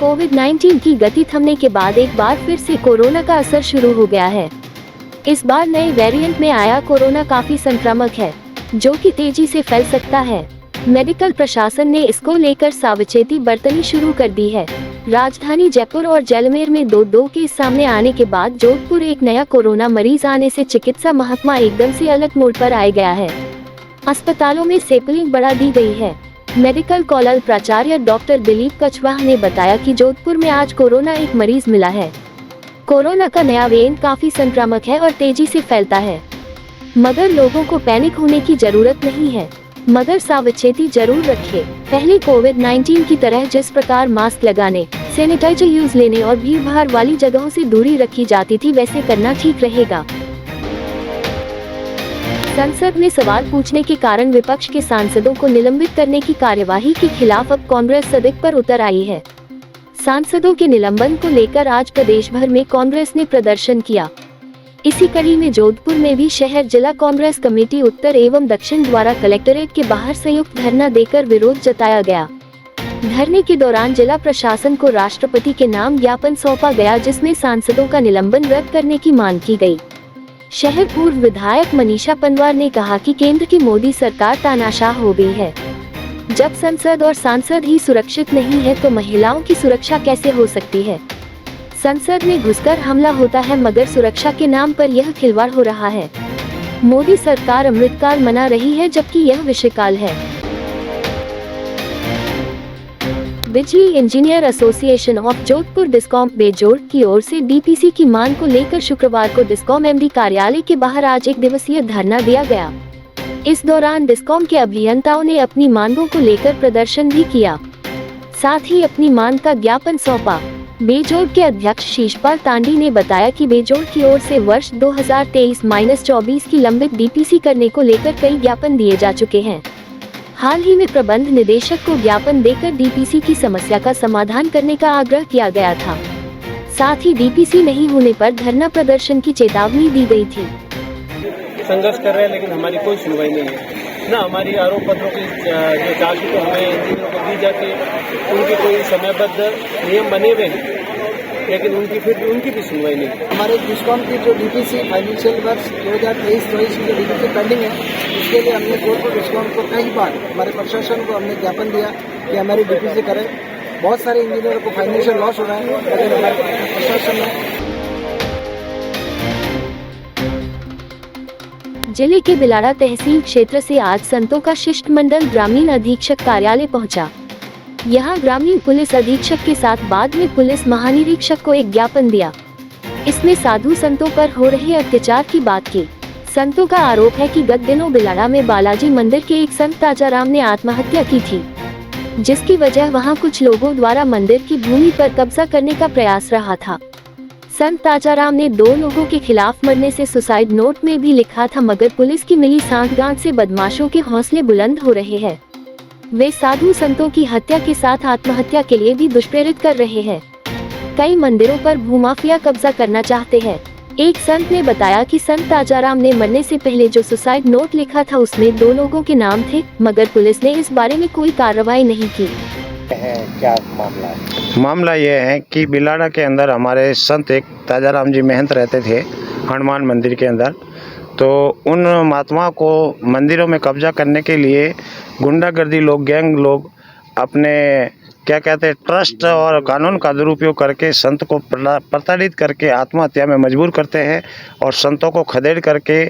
कोविड-19 की गति थमने के बाद एक बार फिर से कोरोना का असर शुरू हो गया है। इस बार नए वेरिएंट में आया कोरोना काफी संक्रामक है, जो कि तेजी से फैल सकता है। मेडिकल प्रशासन ने इसको लेकर सावचेती बरतनी शुरू कर दी है। राजधानी जयपुर और जैसलमेर में दो केस सामने आने के बाद जोधपुर एक नया कोरोना मरीज आने से चिकित्सा महकमा एकदम से अलग मोड पर आ गया है। अस्पतालों में सैंपलिंग बढ़ा दी गई है। मेडिकल कॉलेज प्राचार्य डॉक्टर दिलीप कछवाहा ने बताया कि जोधपुर में आज कोरोना एक मरीज मिला है। कोरोना का नया वेरिएंट काफी संक्रामक है और तेजी से फैलता है, मगर लोगों को पैनिक होने की जरूरत नहीं है, मगर सावचेती जरूर रखें। पहले कोविड-19 की तरह जिस प्रकार मास्क लगाने, सैनिटाइजर यूज लेने और भीड़ भाड़ वाली जगहों से दूरी रखी जाती थी, वैसे करना ठीक रहेगा। संसद में सवाल पूछने के कारण विपक्ष के सांसदों को निलंबित करने की कार्यवाही के खिलाफ अब कांग्रेस सड़क पर उतर आई है। सांसदों के निलंबन को लेकर आज प्रदेश भर में कांग्रेस ने प्रदर्शन किया। इसी कड़ी में जोधपुर में भी शहर जिला कांग्रेस कमेटी उत्तर एवं दक्षिण द्वारा कलेक्ट्रेट के बाहर संयुक्त धरना देकर विरोध जताया गया। धरने के दौरान जिला प्रशासन को राष्ट्रपति के नाम ज्ञापन सौंपा गया, जिसमें सांसदों का निलंबन रद्द करने की मांग की गई। शहर पूर्व विधायक मनीषा पंवार ने कहा कि केंद्र की मोदी सरकार तानाशाह हो गई है। जब संसद और सांसद ही सुरक्षित नहीं है तो महिलाओं की सुरक्षा कैसे हो सकती है। संसद में घुसकर हमला होता है, मगर सुरक्षा के नाम पर यह खिलवाड़ हो रहा है। मोदी सरकार अमृतकाल मना रही है, जबकि यह विषयकाल है। बिजली engineer association of Jodhpur discom बेजोड़ की ओर से डीपीसी की मांग को लेकर शुक्रवार को डिस्कॉम एमडी कार्यालय के बाहर आज एक दिवसीय धरना दिया गया। इस दौरान डिस्कॉम के अभियंताओं ने अपनी मांगों को लेकर प्रदर्शन भी किया, साथ ही अपनी मांग का ज्ञापन सौंपा। बेजोड़ के अध्यक्ष शीशपाल तांडी ने बताया कि बेजोड़ की ओर से वर्ष 2023-24 की लंबित डीपीसी करने को लेकर कई ज्ञापन दिए जा चुके हैं। हाल ही में प्रबंध निदेशक को ज्ञापन देकर डीपीसी की समस्या का समाधान करने का आग्रह किया गया था। साथ ही डीपीसी नहीं होने पर धरना प्रदर्शन की चेतावनी दी गई थी। संघर्ष कर रहे हैं, लेकिन हमारी कोई सुनवाई नहीं है। ना हमारी आरोप पत्रों की जो जांच तो हमें इंजीनियरों को दी जाती है, उनके कोई समयबद्ध नियम बने हुए हैं, लेकिन उनकी भी सुनवाई नहीं है। हमारे डिस्कॉम की जो डीपीसी फाइनेंशियल वर्ष 2023-24 की जो डीपीसी पेंडिंग है, उसके लिए हमने जोधपुर डिस्कॉम को कई बार हमारे प्रशासन को हमने ज्ञापन दिया कि हमारी डीपीसी करें। बहुत सारे इंजीनियरों को फाइनेंशियल लॉस हो रहा है, लेकिन हमारे प्रशासन ने। जिले के बिलाड़ा तहसील क्षेत्र से आज संतों का शिष्टमंडल ग्रामीण अधीक्षक कार्यालय पहुंचा। यहां ग्रामीण पुलिस अधीक्षक के साथ बाद में पुलिस महानिरीक्षक को एक ज्ञापन दिया। इसमें साधु संतों पर हो रहे अत्याचार की बात की। संतों का आरोप है कि गत दिनों बिलाड़ा में बालाजी मंदिर के एक संत ताजाराम ने आत्महत्या की थी, जिसकी वजह वहां कुछ लोगों द्वारा मंदिर की भूमि पर कब्जा करने का प्रयास रहा था। संत ताजाराम ने 2 लोगों के खिलाफ मरने से सुसाइड नोट में भी लिखा था, मगर पुलिस की मिली सांठगांठ से बदमाशों के हौसले बुलंद हो रहे हैं। वे साधु संतों की हत्या के साथ आत्महत्या के लिए भी दुष्प्रेरित कर रहे हैं। कई मंदिरों पर भूमाफिया कब्जा करना चाहते हैं। एक संत ने बताया कि संत ताजाराम ने मरने से पहले जो सुसाइड नोट लिखा था उसमें 2 लोगों के नाम थे, मगर पुलिस ने इस बारे में कोई कार्रवाई नहीं की। क्या मामला है? मामला ये है कि बिलाड़ा के अंदर हमारे संत एक ताजाराम जी महंत रहते थे हनुमान मंदिर के अंदर। तो उन महात्मा को मंदिरों में कब्जा करने के लिए गुंडागर्दी लोग, गैंग लोग अपने क्या कहते हैं ट्रस्ट और कानून का दुरुपयोग करके संत को प्रताड़ित करके आत्महत्या में मजबूर करते हैं, और संतों को खदेड़ करके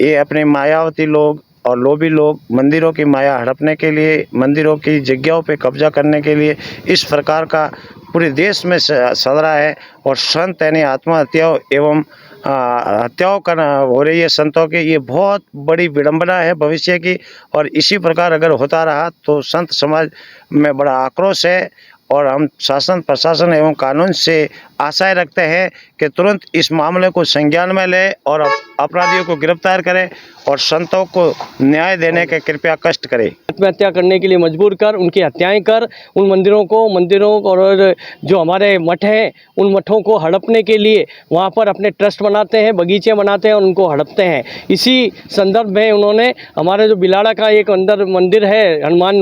ये अपने मायावती लोग और लोभी लोग मंदिरों की माया हड़पने के लिए, मंदिरों की जगहों पे कब्जा करने के लिए इस प्रकार का पूरे देश में चल रहा है। और संत यानी आत्महत्याओं एवं हत्याओं का हो रही है संतों की, ये बहुत बड़ी विडंबना है भविष्य की। और इसी प्रकार अगर होता रहा तो संत समाज में बड़ा आक्रोश है, और हम शासन प्रशासन एवं कानून से आशाएं रखते हैं कि तुरंत इस मामले को संज्ञान में ले और अपराधियों को गिरफ्तार करे और संतों को न्याय देने के कृपया कष्ट करे। आत्महत्या करने के लिए मजबूर कर, उनकी हत्याएं कर, उन मंदिरों और जो हमारे मठ हैं उन मठों को हड़पने के लिए वहाँ पर अपने ट्रस्ट बनाते हैं, बगीचे बनाते हैं और उनको हड़पते हैं। इसी संदर्भ में उन्होंने हमारे जो बिलाड़ा का एक अंदर मंदिर है हनुमान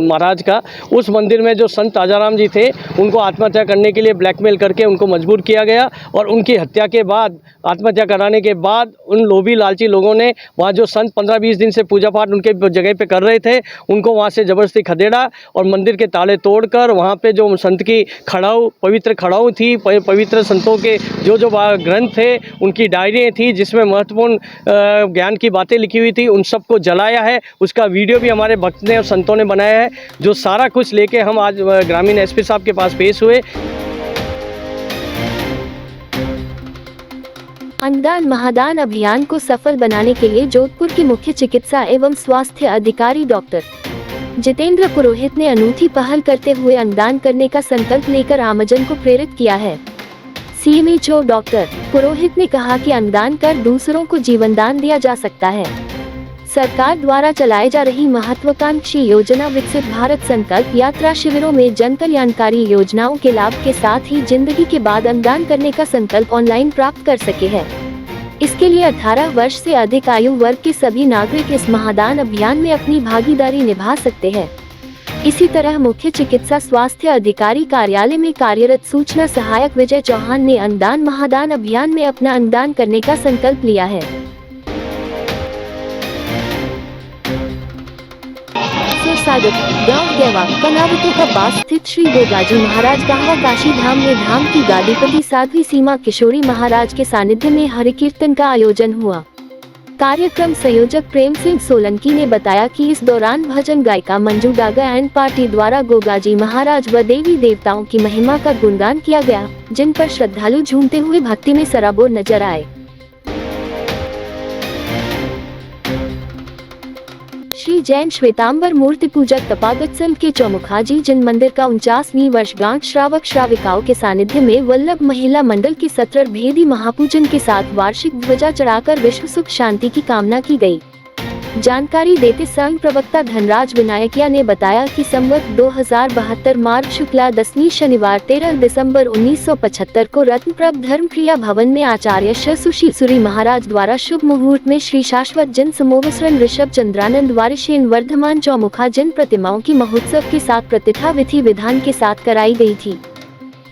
महाराज का, उस मंदिर में जो संत ताजाराम जी थे उनको आत्महत्या करने के लिए ब्लैकमेल करके उनको मजबूर किया गया और उनकी हत्या के बाद, आत्महत्या कराने के बाद उन लोभी लालची लोगों ने वहाँ जो संत 15-20 दिन से पूजा पाठ उनके जगह पे कर रहे थे उनको वहाँ से ज़बरदस्ती खदेड़ा और मंदिर के ताले तोड़कर वहाँ पे जो संत की खड़ाऊ, पवित्र खड़ाऊ थी, पवित्र संतों के जो ग्रंथ थे, उनकी डायरियाँ थी जिसमें महत्वपूर्ण ज्ञान की बातें लिखी हुई थी, उन सबको जलाया है। उसका वीडियो भी हमारे भक्त ने और संतों ने बनाया है, जो सारा कुछ लेके हम आज ग्रामीण एसपी साहब के पास पेश हुए। अन्नदान महादान अभियान को सफल बनाने के लिए जोधपुर के मुख्य चिकित्सा एवं स्वास्थ्य अधिकारी डॉक्टर जितेंद्र पुरोहित ने अनूठी पहल करते हुए अन्नदान करने का संकल्प लेकर आमजन को प्रेरित किया है। सीएमएचओ डॉक्टर पुरोहित ने कहा कि अन्नदान कर दूसरों को जीवनदान दिया जा सकता है। सरकार द्वारा चलाई जा रही महत्वाकांक्षी योजना विकसित भारत संकल्प यात्रा शिविरों में जन कल्याणकारी योजनाओं के लाभ के साथ ही जिंदगी के बाद अन्नदान करने का संकल्प ऑनलाइन प्राप्त कर सके हैं। इसके लिए 18 वर्ष से अधिक आयु वर्ग के सभी नागरिक इस महादान अभियान में अपनी भागीदारी निभा सकते हैं। इसी तरह मुख्य चिकित्सा स्वास्थ्य अधिकारी कार्यालय में कार्यरत सूचना सहायक विजय चौहान ने अन्नदान महादान अभियान में अपना अन्नदान करने का संकल्प लिया है। गांव गेवा कनावतों का पास स्थित श्री गोगाजी महाराज कहवा काशी धाम में धाम की गादीपति साध्वी सीमा किशोरी महाराज के सानिध्य में हरि कीर्तन का आयोजन हुआ। कार्यक्रम संयोजक प्रेम सिंह सोलंकी ने बताया कि इस दौरान भजन गायिका मंजू डागा एंड पार्टी द्वारा गोगाजी महाराज व देवी देवताओं की महिमा का गुणगान किया गया, जिन पर श्रद्धालु झूमते हुए भक्ति में सराबोर नजर आए। श्री जैन श्वेतांबर मूर्ति पूजक तपागत संघ के चौमुखाजी जिन मंदिर का 49वीं वर्षगांठ श्रावक श्राविकाओं के सानिध्य में वल्लभ महिला मंडल के 17 भेदी महापूजन के साथ वार्षिक ध्वजा चढ़ाकर विश्व सुख शांति की कामना की गई। जानकारी देते संघ प्रवक्ता धनराज विनायकिया ने बताया कि संवत 2072 मार्ग शुक्ला 10वीं शनिवार 13 दिसंबर 1975 को रत्नप्रभ धर्म क्रिया भवन में आचार्य सुरी महाराज द्वारा शुभ मुहूर्त में श्री शाश्वत जिन समोवसरण ऋषभ चंद्रानंद वारिशेन वर्धमान चौमुखा जिन प्रतिमाओं की महोत्सव के साथ प्रतिष्ठा विधि विधान के साथ कराई गई थी।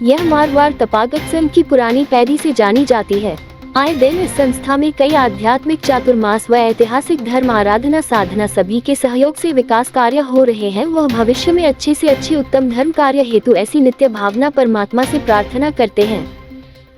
यह मारवाड़ तपागत संघ की पुरानी पैड़ी से जानी जाती है। आए दिन इस संस्था में कई आध्यात्मिक चातुर्मास व ऐतिहासिक धर्म आराधना साधना सभी के सहयोग से विकास कार्य हो रहे हैं। वह भविष्य में अच्छे से अच्छी उत्तम धर्म कार्य हेतु ऐसी नित्य भावना परमात्मा से प्रार्थना करते हैं।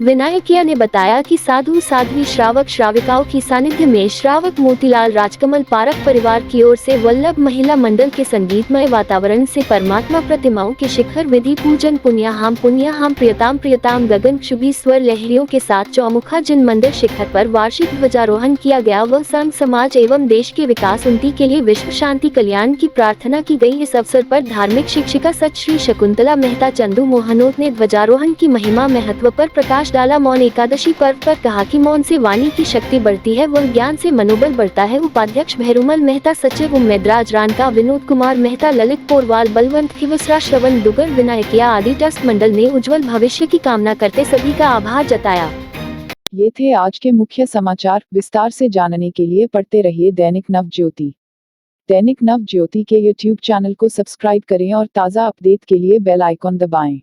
विनायकिया ने बताया कि साधु साध्वी श्रावक श्राविकाओं की सानिध्य में श्रावक मोतीलाल राजकमल पारक परिवार की ओर से वल्लभ महिला मंडल के संगीतमय वातावरण से परमात्मा प्रतिमाओं के शिखर विधि पूजन पुण्याहाम प्रियताम प्रियताम गगन शुभी स्वर लहरियों के साथ चौमुखा जिन मंदिर शिखर पर वार्षिक ध्वजारोहण किया गया। वह संघ समाज एवं देश के विकास उन्नति के लिए विश्व शांति कल्याण की प्रार्थना की गई। इस अवसर पर धार्मिक शिक्षिका सच श्री शकुंतला मेहता चंदू मोहनोत ने ध्वजारोहण की महिमा महत्व पर प्रकाश डाला। मौन एकादशी पर्व पर कहा कि मौन से वाणी की शक्ति बढ़ती है, वह ज्ञान से मनोबल बढ़ता है। उपाध्यक्ष भैरुमल मेहता, सचिव उम्मेदराज रानका, विनोद कुमार मेहता, ललित पोरवाल, बलवंत खिवसरा, श्रवण दुगर, विनायकिया आदि ट्रस्ट मंडल ने उज्जवल भविष्य की कामना करते सभी का आभार जताया। ये थे आज के मुख्य समाचार। विस्तार से जानने के लिए पढ़ते रहिए दैनिक नव ज्योति। दैनिक नव ज्योति के YouTube चैनल को सब्सक्राइब करें और ताज़ा अपडेट के लिए बेल आइकॉन दबाएं।